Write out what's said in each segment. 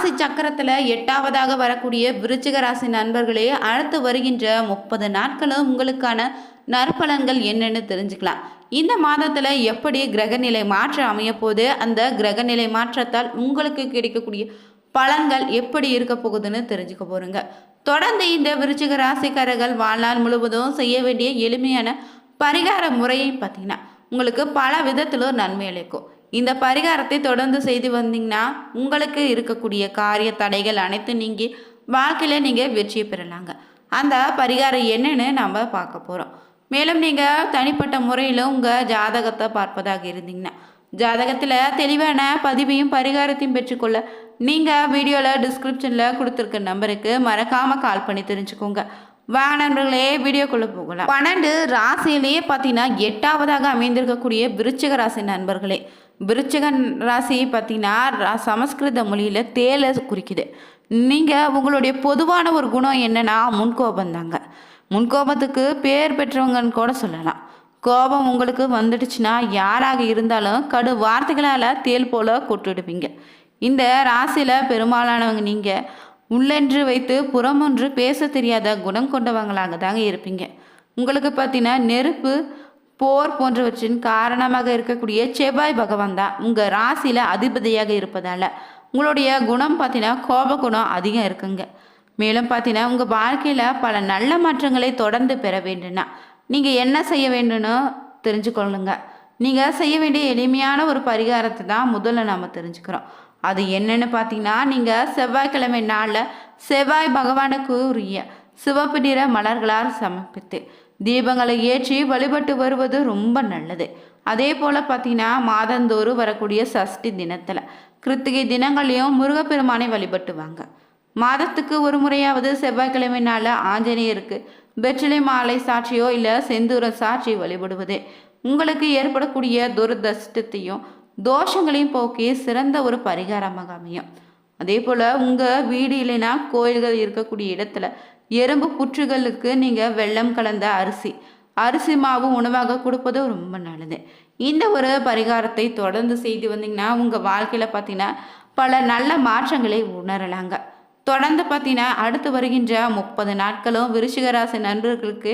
ராசி சக்கரத்தில் எட்டாவதாக வரக்கூடிய விருச்சிக ராசி நண்பர்களே, அடுத்து வருகின்ற 30 நாட்களும் உங்களுக்கான நற்பலன்கள் என்னன்னு தெரிஞ்சுக்கலாம். இந்த மாதத்தில் எப்படி கிரகநிலை மாற்றம் அமையப்போது, அந்த கிரகநிலை மாற்றத்தால் உங்களுக்கு கிடைக்கக்கூடிய பலன்கள் எப்படி இருக்க போகுதுன்னு தெரிஞ்சுக்க போகிறோங்க. தொடர்ந்து இந்த விருச்சிக ராசிக்காரர்கள் வாழ்நாள் முழுவதும் செய்ய வேண்டிய எளிமையான பரிகார முறையை பார்த்தீங்கன்னா உங்களுக்கு பல விதத்திலும் நன்மை அளிக்கும். இந்த பரிகாரத்தை தொடர்ந்து செய்து வந்தீங்கன்னா உங்களுக்கு இருக்கக்கூடிய காரிய தடைகள் அனைத்தும் நீங்கி வாழ்க்கையில் நீங்கள் வெற்றியை பெறலாங்க. அந்த பரிகாரம் என்னன்னு நம்ம பார்க்க போகிறோம். மேலும் நீங்கள் தனிப்பட்ட முறையில் உங்கள் ஜாதகத்தை பார்ப்பதாக இருந்தீங்கன்னா ஜாதகத்தில் தெளிவான பதிவையும் பரிகாரத்தையும் பெற்றுக்கொள்ள நீங்கள் வீடியோவில் டிஸ்கிரிப்ஷனில் கொடுத்துருக்க நம்பருக்கு மறக்காமல் கால் பண்ணி தெரிஞ்சுக்கோங்க. வாங்க நண்பர்களே, வீடியோக்குள்ளே போகலாம். 12 ராசியிலேயே பார்த்தீங்கன்னா 8ஆவதாக அமைந்திருக்கக்கூடிய விருச்சிக ராசி நண்பர்களே, விருச்சிக ராசி பார்த்தீங்கன்னா சமஸ்கிருத மொழியில் தேலை குறிக்குது. நீங்கள் உங்களுடைய பொதுவான ஒரு குணம் என்னென்னா முன்கோபம் தாங்க. முன்கோபத்துக்கு பேர் பெற்றவங்கன்னு கூட சொல்லலாம். கோபம் உங்களுக்கு வந்துடுச்சுன்னா யாராக இருந்தாலும் கடு வார்த்தைகளால் தேல் போல் கொட்டுடுவீங்க. இந்த ராசியில் பெரும்பாலானவங்க நீங்கள் உள்ளென்று வைத்து புறமொன்று பேச தெரியாத குணம் கொண்டவங்களாக தாங்க இருப்பீங்க. உங்களுக்கு பார்த்தீங்கன்னா நெருப்பு போர் போன்றவற்றின் காரணமாக இருக்கக்கூடிய செவ்வாய் பகவான் தான் உங்கள் ராசியில் அதிபதியாக இருப்பதால் உங்களுடைய குணம் பார்த்தீங்கன்னா கோப குணம் அதிகம் இருக்குங்க. மேலும் பார்த்தீங்கன்னா உங்கள் வாழ்க்கையில் பல நல்ல மாற்றங்களை தொடர்ந்து பெற வேண்டும்னா நீங்கள் என்ன செய்ய வேண்டும்னு தெரிஞ்சுக்கொள்ளுங்க. நீங்கள் செய்ய வேண்டிய எளிமையான ஒரு பரிகாரத்தை தான் முதல்ல நாம் தெரிஞ்சுக்கிறோம். அது என்னன்னு பார்த்தீங்கன்னா, நீங்கள் செவ்வாய்க்கிழமை நாளில் செவ்வாய் பகவானுக்கு உரிய சிவப்பு நிற மலர்களால் சமர்ப்பித்து தீபங்களை ஏற்றி வழிபட்டு வருவது ரொம்ப நல்லது. அதே போல் பார்த்தீங்கன்னா மாதந்தோறும் வரக்கூடிய சஷ்டி தினத்தில் கிருத்திகை தினங்களையும் முருகப்பெருமானை வழிபட்டு வாங்க. மாதத்துக்கு ஒரு முறையாவது செவ்வாய்க்கிழமை நாளில் ஆஞ்சநேயருக்கு வெற்றிலை மாலை சாட்சியோ இல்லை செந்தூரம் சாட்சி வழிபடுவது உங்களுக்கு ஏற்படக்கூடிய துரதிர்ஷ்டத்தையும் தோஷங்களையும் போக்கி சிறந்த ஒரு பரிகாரமாக அமையும். அதே போல் உங்கள் வீடு இல்லைன்னா கோயில்கள் இருக்கக்கூடிய இடத்துல எறும்பு புற்றுகளுக்கு நீங்கள் வெல்லம் கலந்த அரிசி மாவு உணவாக கொடுப்பது ரொம்ப நல்லது. இந்த ஒரு பரிகாரத்தை தொடர்ந்து செய்து வந்தீங்கன்னா உங்கள் வாழ்க்கையில் பார்த்தீங்கன்னா பல நல்ல மாற்றங்களை உணரலாங்க. தொடர்ந்து பார்த்தீங்கன்னா அடுத்து வருகின்ற 30 நாட்களும் விருச்சிக ராசி நண்பர்களுக்கு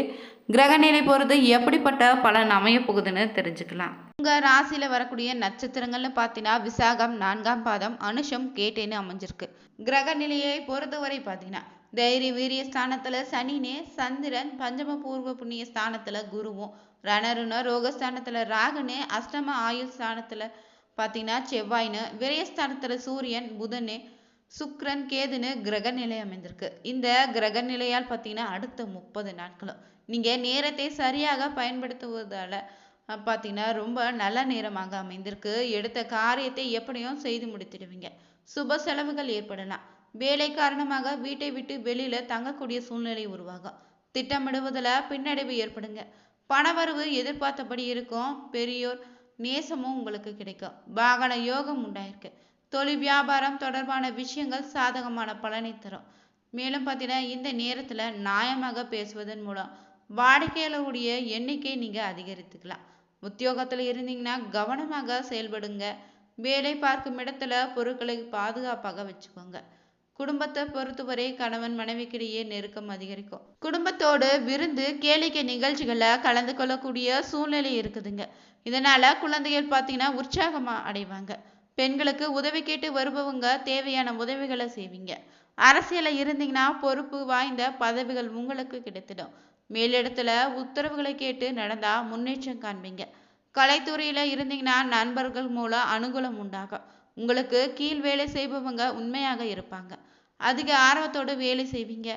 கிரகநிலை பொறுத்து எப்படிப்பட்ட பலன் அமைய போகுதுன்னு தெரிஞ்சுக்கலாம். உங்கள் ராசியில் வரக்கூடிய நட்சத்திரங்கள்னு பார்த்தீங்கன்னா விசாகம் 4ஆம் பாதம், அனுஷம், கேட்டேன்னு அமைஞ்சிருக்கு. கிரகநிலையை பொறுத்தவரை பார்த்தீங்கன்னா தைரிய வீரிய ஸ்தானத்தில் சனினே, சந்திரன் பஞ்சம பூர்வ புண்ணிய ஸ்தானத்தில் குருவும், ரணருண ரோகஸ்தானத்தில் ராகுனே, அஷ்டம ஆயுள் ஸ்தானத்தில் பார்த்தீங்கன்னா செவ்வாயின்னு, விரயஸ்தானத்தில் சூரியன், புதனே, சுக்ரன், கேதுன்னு கிரகநிலை அமைந்திருக்கு. இந்த கிரகநிலையால் பார்த்தீங்கன்னா அடுத்த 30 நாட்களும் நீங்கள் நேரத்தை சரியாக பயன்படுத்துவதால் பார்த்தீங்கன்னா ரொம்ப நல்ல நேரமாக அமைந்திருக்கு. எடுத்த காரியத்தை எப்படியும் செய்து முடித்திடுவீங்க. சுப செலவுகள் ஏற்படலாம். வேலை காரணமாக வீட்டை விட்டு வெளியில் தங்கக்கூடிய சூழ்நிலை உருவாகும். திட்டமிடுவதில் பின்னடைவு ஏற்படுங்க. பணவரவு எதிர்பார்த்தபடி இருக்கும். பெரியோர் நேசமும் உங்களுக்கு கிடைக்கும். வாகன யோகம் உண்டாயிருக்கு. தொழில் வியாபாரம் தொடர்பான விஷயங்கள் சாதகமான பலனை தரும். மேலும் பார்த்தீங்கன்னா இந்த நேரத்தில் நியாயமாக பேசுவதன் மூலம் வாடிக்கையாளருடைய எண்ணிக்கை நீங்கள் அதிகரித்துக்கலாம். உத்தியோகத்தில் இருந்தீங்கன்னா கவனமாக செயல்படுங்க. வேலை பார்க்கும் இடத்துல பொருட்களை பாதுகாப்பாக வச்சுக்கோங்க. குடும்பத்தை பொறுத்தவரை கணவன் மனைவிக்கிடையே நெருக்கம் அதிகரிக்கும். குடும்பத்தோடு விருந்து கேளிக்கை நிகழ்ச்சிகளில் கலந்து கொள்ளக்கூடிய சூழ்நிலை இருக்குதுங்க. இதனால குழந்தைகள் பார்த்தீங்கன்னா உற்சாகமா அடைவாங்க. பெண்களுக்கு உதவி கேட்டு வருபவங்க தேவையான உதவிகளை செய்வீங்க. அரசியலில் இருந்தீங்கன்னா பொறுப்பு வாய்ந்த பதவிகள் உங்களுக்கு கிடைத்திடும். மேலிடத்துல உத்தரவுகளை கேட்டு நடந்தா முன்னேற்றம் காண்பீங்க. கலைத்துறையில இருந்தீங்கன்னா நண்பர்கள் மூலம் அனுகூலம் உண்டாகும். உங்களுக்கு கீழ் வேலை செய்பவங்க உண்மையாக இருப்பாங்க. அதிக ஆர்வத்தோடு வேலை செய்வீங்க.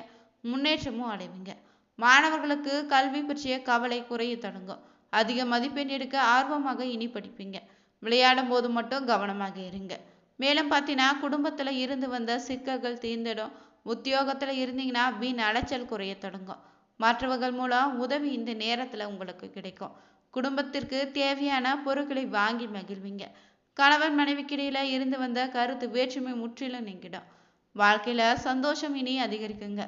முன்னேற்றமும் அடைவீங்க. மாணவர்களுக்கு கல்வி பற்றிய கவலை குறைய தொடங்கும். அதிக மதிப்பெண் எடுக்க ஆர்வமாக இனி படிப்பீங்க. விளையாடும் போது மட்டும் கவனமாக இருங்க. மேலும் பார்த்தீங்கன்னா குடும்பத்துல இருந்து வந்த சிக்கல்கள் தீர்ந்திடும். உத்தியோகத்துல இருந்தீங்கன்னா வீண் அலைச்சல் குறைய தொடங்கும். மற்றவர்கள் மூலம் உதவி இந்த நேரத்தில் உங்களுக்கு கிடைக்கும். குடும்பத்திற்கு தேவையான பொருட்களை வாங்கி மகிழ்வீங்க. கணவன் மனைவிக்கிடையில இருந்து வந்த கருத்து வேற்றுமை முற்றிலும் நீங்கிடும். வாழ்க்கையில சந்தோஷம் இனி அதிகரிக்குங்க.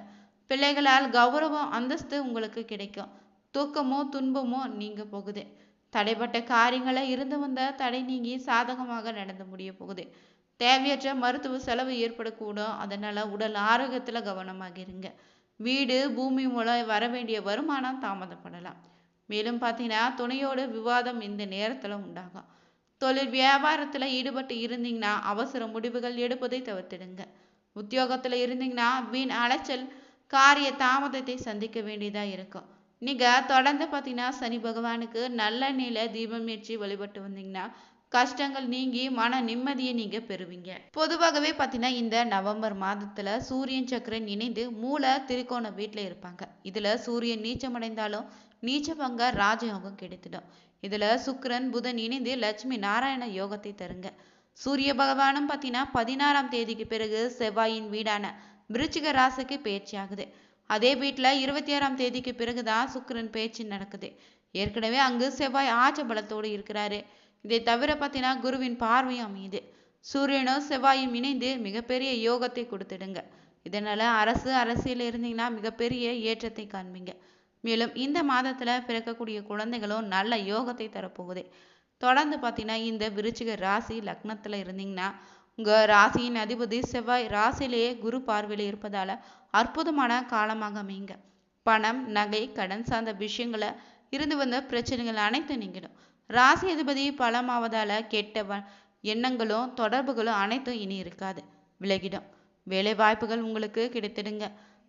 பிள்ளைகளால் கௌரவம் அந்தஸ்து உங்களுக்கு கிடைக்கும். தூக்கமோ துன்பமோ நீங்க போகுது. தடைப்பட்ட காரியங்களை இருந்து வந்த தடை நீங்கி சாதகமாக நடந்து முடிய போகுது. தேவையற்ற மருத்துவ செலவு ஏற்படக்கூடும். அதனால உடல் ஆரோக்கியத்துல கவனமாக இருங்க. வீடு பூமி மூலம் வர வேண்டிய வருமானம் தாமதப்படலாம். மேலும் பார்த்தீங்கன்னா துணையோட விவாதம் இந்த நேரத்துல உண்டாகும். தொழில் வியாபாரத்துல ஈடுபட்டு இருந்தீங்கன்னா அவசர முடிவுகள் எடுப்பதை தவிர்த்திடுங்க. உத்தியோகத்துல இருந்தீங்கன்னா வீண் அலைச்சல் காரிய தாமதத்தை சந்திக்க வேண்டியதா இருக்கும். நீங்க தொடர்ந்து பார்த்தீங்கன்னா சனி பகவானுக்கு நல்லெண்ணெயில தீபம் ஏற்றி வழிபட்டு வந்தீங்கன்னா கஷ்டங்கள் நீங்கி மன நிம்மதியை நீங்க பெறுவீங்க. பொதுவாகவே பார்த்தீங்கன்னா இந்த நவம்பர் மாதத்துல சூரியன் சக்கரன் இணைந்து மூல திரிகோண வீட்டுல இருப்பாங்க. இதுல சூரியன் நீச்சமடைந்தாலும் நீச்ச பங்க ராஜயோகம் கிடைத்திடும். இதுல சுக்கிரன் புதன் இணைந்து லட்சுமி நாராயண யோகத்தை தருங்க. சூரிய பகவானும் பார்த்தீங்கன்னா 16ஆம் தேதிக்கு பிறகு செவ்வாயின் வீடான விருச்சிக ராசிக்கு பயிற்சி ஆகுது. அதே வீட்டுல 26ஆம் தேதிக்கு பிறகுதான் சுக்கிரன் பயிற்சி நடக்குது. ஏற்கனவே அங்கு செவ்வாய் ஆட்சி பலத்தோடு இருக்கிறாரு. இதை தவிர பார்த்தீங்கன்னா குருவின் பார்வையும் அமையுது. சூரியனும் செவ்வாயும் இணைந்து மிகப்பெரிய யோகத்தை கொடுத்துடுங்க. இதனால அரசியல் இருந்தீங்கன்னா மிகப்பெரிய ஏற்றத்தை காண்பீங்க. மேலும் இந்த மாதத்துல பிறக்கக்கூடிய குழந்தைகளும் நல்ல யோகத்தை தரப்போகுது. தொடர்ந்து பார்த்தீங்கன்னா இந்த விருச்சிக ராசி லக்னத்துல இருந்தீங்கன்னா உங்க ராசியின் அதிபதி செவ்வாய் ராசியிலேயே குரு பார்வையில இருப்பதால அற்புதமான காலமாக அமைங்க. பணம் நகை கடன் சார்ந்த விஷயங்களை இருந்து வந்த பிரச்சனைகள் அனைத்தும் நீங்கிடும். ராசி அதிபதி பலமாவதால கெட்ட எண்ணங்களும் தொடர்புகளும் அனைத்தும் இனி இருக்காது, விலகிடும். வேலை வாய்ப்புகள் உங்களுக்கு கிடைத்திடுங்க.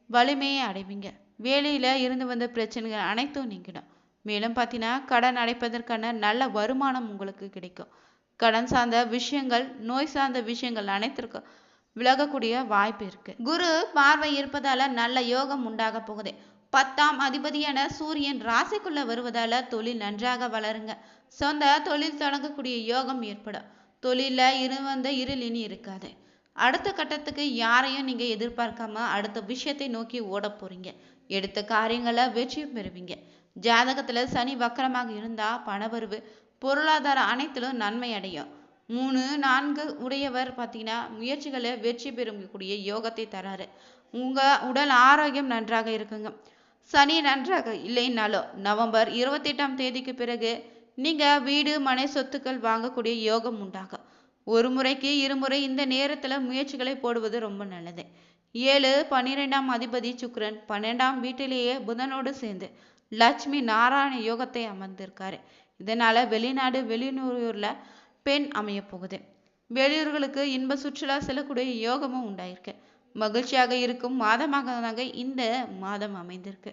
வலிமையை அடைவீங்க. வேலையில இருந்து வந்த பிரச்சனைகள் அனைத்தும் நீங்கிடும். மேலும் பார்த்தீங்கன்னா கடன் அடைப்பதற்கான நல்ல வருமானம் உங்களுக்கு கிடைக்கும். கடன் சார்ந்த விஷயங்கள் நோய் சார்ந்த விஷயங்கள் அனைத்திற்கும் விலகக்கூடிய வாய்ப்பு இருக்கு. குரு பார்வை இருப்பதால நல்ல யோகம் உண்டாக போகுது. 10ஆம் அதிபதியான சூரியன் ராசிக்குள்ள வருவதால தொழில் நன்றாக வளருங்க. சொந்த தொழில் தொடங்கக்கூடிய யோகம் ஏற்படும். தொழில வந்த இருள் இனி இருக்காது. அடுத்த கட்டத்துக்கு யாரையும் நீங்க எதிர்பார்க்காம அடுத்த விஷயத்தை நோக்கி ஓட போறீங்க. எடுத்த காரியங்களை வெற்றியும் பெறுவீங்க. ஜாதகத்துல சனி வக்கரமாக இருந்தா பணவரவு பொருளாதார அனைத்திலும் நன்மை அடையும். 3, 4 உடையவர் பார்த்தீங்கன்னா முயற்சிகளை வெற்றி பெறக்கூடிய யோகத்தை தராரு. உங்க உடல் ஆரோக்கியம் நன்றாக இருக்குங்க. சனி நன்றாக இல்லைன்னாலும் நவம்பர் 28ஆம் தேதிக்கு பிறகு நீங்க வீடு மனை சொத்துக்கள் வாங்கக்கூடிய யோகம் உண்டாகும். ஒரு முறைக்கு இருமுறை இந்த நேரத்துல முயற்சிகளை போடுவது ரொம்ப நல்லது. 7, 12ஆம் அதிபதி சுக்கிரன் 12ஆம் வீட்டிலேயே புதனோடு சேர்ந்து லட்சுமி நாராயண யோகத்தை அமர்ந்திருக்காரு. இதனால வெளிநாடு வெளியூர்ல பெண் அமைய போகுது. வெளியூர்களுக்கு இன்ப சுற்றுலா செல்லக்கூடிய யோகமும் உண்டாயிருக்கு. மகிழ்ச்சியாக இருக்கும் மாதமாக இந்த மாதம் அமைந்திருக்கு.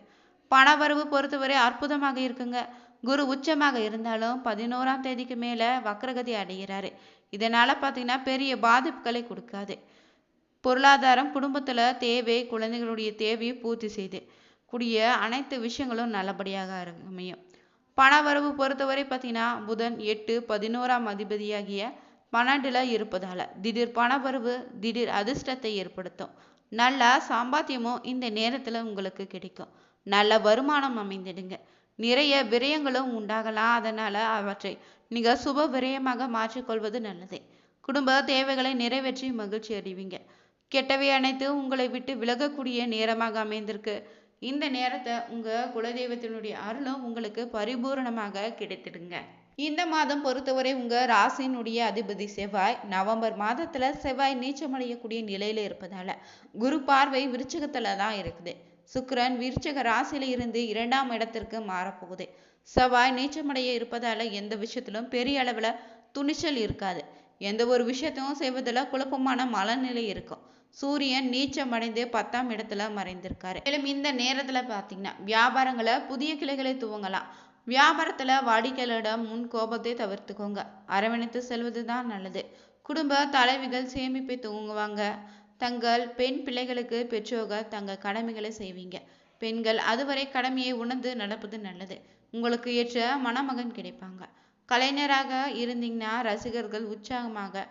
பணவரவு பொறுத்தவரை அற்புதமாக இருக்குங்க. குரு உச்சமாக இருந்தாலும் 11ஆம் தேதிக்கு மேல வக்ரகதி அடைகிறாரு. இதனால பார்த்தீங்கன்னா பெரிய பாதிப்புகளை கொடுக்காது. பொருளாதாரம் குடும்பத்துல தேவை குழந்தைகளுடைய தேவையை பூர்த்தி செய்து கூடிய அனைத்து விஷயங்களும் நல்லபடியாக அமையும். பணவரவு பொறுத்தவரை பார்த்தீங்கன்னா புதன் 8, 11ஆம் அதிபதியாகிய 12ல இருப்பதால திடீர் பணவரவு திடீர் அதிர்ஷ்டத்தை ஏற்படுத்தும். நல்ல சம்பாத்தியமும் இந்த நேரத்துல உங்களுக்கு கிடைக்கும். நல்ல வருமானம் அமைந்திடுங்க. நிறைய விரயங்களும் உண்டாகலாம். அதனால அவற்றை நீங்க சுப விரயமாக மாற்றிக்கொள்வது நல்லது. குடும்ப தேவைகளை நிறைவேற்றி மகிழ்ச்சி அடைவீங்க. கெட்டவை அனைத்து உங்களை விட்டு விலகக்கூடிய நேரமாக அமைந்திருக்கு. இந்த நேரத்தை உங்க குலதெய்வத்தினுடைய அருளும் உங்களுக்கு பரிபூரணமாக கிடைத்திடுங்க. இந்த மாதம் பொறுத்தவரை உங்க ராசியினுடைய அதிபதி செவ்வாய் நவம்பர் மாதத்துல செவ்வாய் நீச்சமடையக்கூடிய நிலையில இருப்பதால குரு பார்வை விருச்சிகத்துல தான் இருக்குது. சுக்கிரன் விருச்சிக ராசியில இருந்து 2ஆம் இடத்திற்கு மாறப்போகுது. செவ்வாய் நீச்சமடைய இருப்பதால எந்த விஷயத்திலும் பெரிய அளவுல துணிச்சல் இருக்காது. எந்த ஒரு விஷயத்தையும் செய்வதில் குழப்பமான மனநிலை இருக்கும். சூரியன் நீச்சம் அடைந்து 10ஆம் இடத்துல மறைந்திருக்காரு. மேலும் இந்த நேரத்துல பாத்தீங்கன்னா வியாபாரங்களை புதிய கிளைகளை துவங்கலாம். வியாபாரத்துல வாடிக்கையாளரிடம் முன் கோபத்தை தவிர்த்துக்கோங்க. அரவணைத்து செல்வதுதான் நல்லது. குடும்ப தலைவிகள் சேமிப்பை துவங்குவாங்க. தங்கள் பெண் பிள்ளைகளுக்கு பெற்றோர்கள் தங்கள் கடமைகளை செய்வீங்க. பெண்கள் அதுவரை கடமையை உணர்ந்து நடப்பது நல்லது. உங்களுக்கு ஏற்ற மணமகன் கிடைப்பாங்க. கலைஞராக இருந்தீங்கன்னா ரசிகர்கள் உற்சாகமாக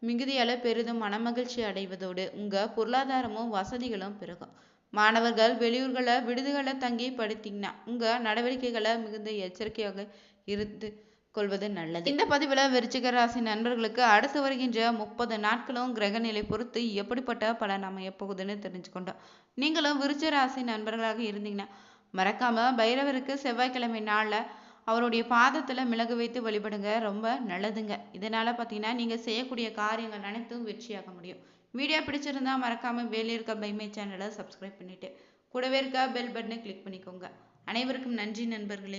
மிகுதியால பெரிதும் மனமகிழ்ச்சி அடைவதோடு உங்க பொருளாதாரமும் வசதிகளும் பெருகும். மாணவர்கள் வெளியூர்களை விடுதிகளை தங்கி படித்தீங்கன்னா உங்க நடவடிக்கைகளை மிகுந்த எச்சரிக்கையாக இருந்து கொள்வது நல்லது. இந்த பதிவுல விருச்சிக ராசி நண்பர்களுக்கு அடுத்து வருகின்ற 30 நாட்களும் கிரகநிலை பொறுத்து எப்படிப்பட்ட பலன் அமைய போகுதுன்னு தெரிஞ்சுக்கொண்டோம். நீங்களும் விருச்சிக ராசி நண்பர்களாக இருந்தீங்கன்னா மறக்காம பைரவருக்கு செவ்வாய்க்கிழமை நாள்ல அவருடைய பாதத்தில் மிளகு வைத்து வழிபடுங்க, ரொம்ப நல்லதுங்க. இதனால் பார்த்தீங்கன்னா நீங்கள் செய்யக்கூடிய காரியங்கள் அனைத்தும் வெற்றியாக முடியும். வீடியோ பிடிச்சிருந்தா மறக்காமல் வேலை இருக்க பைமை சேனலை சப்ஸ்கிரைப் பண்ணிவிட்டு கூடவே இருக்க பெல் பட்டனை கிளிக் பண்ணிக்கோங்க. அனைவருக்கும் நன்றி நண்பர்களே.